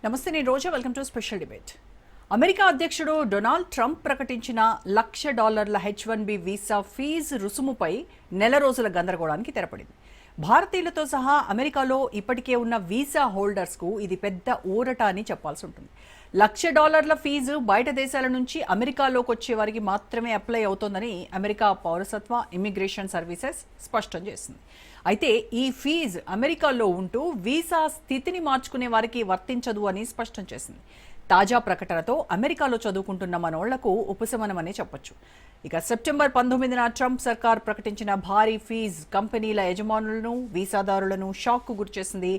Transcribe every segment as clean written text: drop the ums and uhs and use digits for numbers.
నమస్తే, నేను Roja. Welcome to special debate. America అధ్యక్షుడు డొనాల్డ్ ట్రంప్ ప్రకటించిన $1,00,000 H-1B వీసా ఫీజు రుసుముపై నెల రోజుల గందరగోళానికి తెరపడింది. భారతీయులతో సహా అమెరికాలో ఇప్పటికే ఉన్న వీసా హోల్డర్స్కు ఇది పెద్ద ఊరట అని చెప్పాల్సి ఉంటుంది. $1,00,000 ఫీజు బయట దేశాల నుంచి అమెరికాలోకి వచ్చే వారికి మాత్రమే అప్లై అవుతోందని అమెరికా పౌరసత్వ ఇమిగ్రేషన్ సర్వీసెస్ స్పష్టం చేసింది. అయితే ఈ ఫీజు అమెరికాలో ఉంటూ వీసా స్థితిని మార్చుకునే వారికి వర్తించదు అని స్పష్టం చేసింది. తాజా ప్రకటనతో అమెరికాలో చదువుకుంటున్న మనోళ్లకు ఉపశమనమనే చెప్పొచ్చు. ఇక సెప్టెంబర్ 19న ట్రంప్ సర్కార్ ప్రకటించిన భారీ ఫీజు కంపెనీల యజమానులను, వీసాదారులను షాక్కు గురిచేసింది.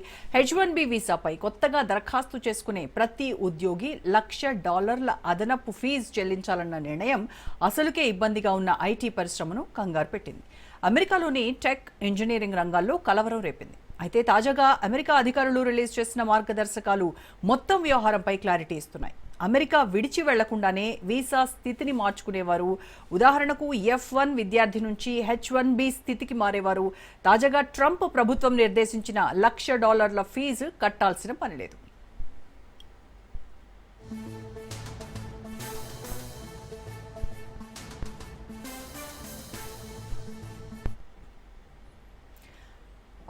H-1B వీసాపై కొత్తగా దరఖాస్తు చేసుకునే ప్రతి ఉద్యోగి $1,00,000 అదనపు ఫీజు చెల్లించాలన్న నిర్ణయం అసలుకే ఇబ్బందిగా ఉన్న ఐటీ పరిశ్రమను కంగారు పెట్టింది. అమెరికాలోని టెక్, ఇంజనీరింగ్ రంగాల్లో కలవరం రేపింది. అయితే తాజాగా అమెరికా అధికారులు రిలీజ్ చేసిన మార్గదర్శకాలు మొత్తం వ్యవహారంపై క్లారిటీ ఇస్తున్నాయి. అమెరికా విడిచి వెళ్లకుండానే వీసా స్థితిని మార్చుకునేవారు, ఉదాహరణకు F1 విద్యార్థి నుంచి H-1B స్థితికి మారేవారు తాజాగా ట్రంప్ ప్రభుత్వం నిర్దేశించిన $1,00,000 ఫీజు కట్టాల్సిన పనిలేదు.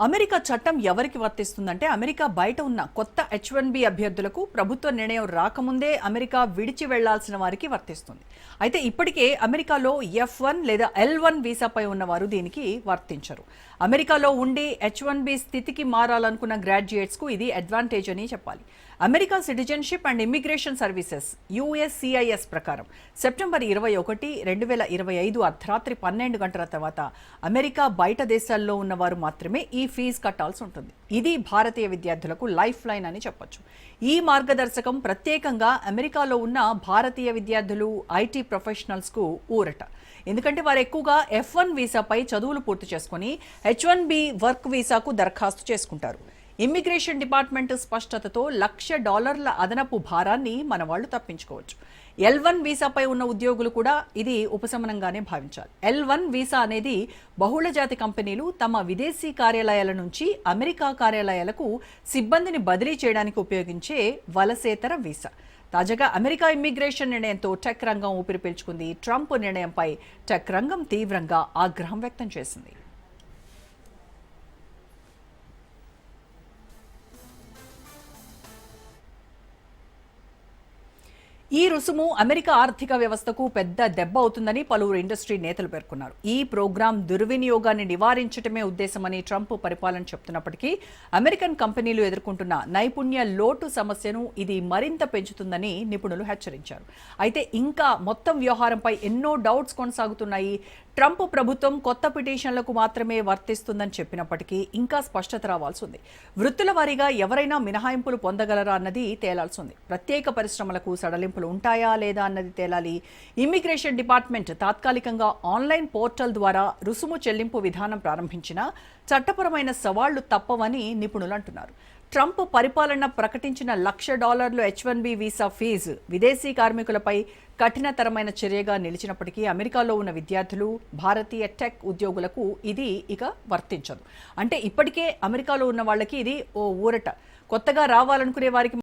అమెరికా చట్టం ఎవరికి వర్తిస్తుందంటే, అమెరికా బయట ఉన్న కొత్త H-1B అభ్యర్థులకు ప్రభుత్వ నిర్ణయం రాకముందే అమెరికా విడిచి వెళ్లాల్సిన వారికి వర్తిస్తుంది. అయితే ఇప్పటికే అమెరికాలో F1 లేదా L1 వీసాపై ఉన్నవారు దీనికి వర్తించరు. అమెరికాలో ఉండి H-1B స్థితికి మారాలనుకున్న గ్రాడ్యుయేట్స్కు ఇది అడ్వాంటేజ్ అని చెప్పాలి. America citizenship and immigration services USCIS ప్రకారం సెప్టెంబర్ 21, 2025 అర్ధరాత్రి 12 గంటల తర్వాత అమెరికా బయట దేశాల్లో ఉన్నవారు మాత్రమే ఈ ఫీజు కట్టాల్సి ఉంటుంది. ఇది భారతీయ విద్యార్థులకు లైఫ్ లైన్ అని చెప్పొచ్చు. ఈ మార్గదర్శకం ప్రత్యేకంగా అమెరికాలో ఉన్న భారతీయ విద్యార్థులు, ఐటీ ప్రొఫెషనల్స్కు ఊరట. ఎందుకంటే వారు ఎక్కువగా F1 వీసాపై చదువులు పూర్తి చేసుకుని H-1B వర్క్ వీసాకు దరఖాస్తు చేసుకుంటారు. ఇమ్మిగ్రేషన్ డిపార్ట్మెంట్ స్పష్టతతో $1,00,000 అదనపు భారాన్ని మన వాళ్ళు తప్పించుకోవచ్చు. L1 వీసాపై ఉన్న ఉద్యోగులు కూడా ఇది ఉపశమనంగానే భావించాలి. L1 వీసా అనేది బహుళజాతి కంపెనీలు తమ విదేశీ కార్యాలయాల నుంచి అమెరికా కార్యాలయాలకు సిబ్బందిని బదిలీ చేయడానికి ఉపయోగించే వలసేతర వీసా. తాజాగా అమెరికా ఇమ్మిగ్రేషన్ నిర్ణయంతో టెక్ రంగం ఊపిరి పీల్చుకుంది. ట్రంప్ నిర్ణయంపై టెక్ రంగం తీవ్రంగా ఆగ్రహం వ్యక్తం చేసింది. ఈ రుసుము అమెరికా ఆర్థిక వ్యవస్థకు పెద్ద దెబ్బ అవుతుందని పలువురు ఇండస్ట్రీ నేతలు పేర్కొన్నారు. ఈ ప్రోగ్రాం దుర్వినియోగాన్ని నివారించడమే ఉద్దేశమని ట్రంప్ పరిపాలన చెప్తున్నప్పటికీ అమెరికన్ కంపెనీలు ఎదుర్కొంటున్న నైపుణ్య లోటు సమస్యను ఇది మరింత పెంచుతుందని నిపుణులు హెచ్చరించారు. అయితే ఇంకా మొత్తం వ్యవహారంపై ఎన్నో డౌట్స్ కొనసాగుతున్నాయి. ట్రంప్ ప్రభుత్వం కొత్త పిటిషన్లకు మాత్రమే వర్తిస్తుందని చెప్పినప్పటికీ ఇంకా స్పష్టత రావాల్సి ఉంది. వృత్తుల వారీగా ఎవరైనా మినహాయింపులు పొందగలరా అన్నది తేలాల్సి ఉంది. ప్రత్యేక పరిశ్రమలకు సడలింపులు ఉంటాయా లేదా అన్నది తేలాలి. ఇమ్మిగ్రేషన్ డిపార్ట్మెంట్ తాత్కాలికంగా ఆన్లైన్ పోర్టల్ ద్వారా రుసుము చెల్లింపు విధానం ప్రారంభించినా చట్టపరమైన సవాళ్లు తప్పవని నిపుణులు అంటున్నారు. ట్రంప్ పరిపాలన ప్రకటించిన $1,00,000 H-1B వీసా ఫీజు విదేశీ కార్మికులపై కఠినతరమైన చర్యగా నిలిచినప్పటికీ అమెరికాలో ఉన్న విద్యార్థులు, భారతీయ టెక్ ఉద్యోగులకు ఇది ఇక వర్తించదు. అంటే ఇప్పటికే అమెరికాలో ఉన్న వాళ్ళకి ఇది ఓ ఊరట. కొత్తగా రావాలనుకునే వారికి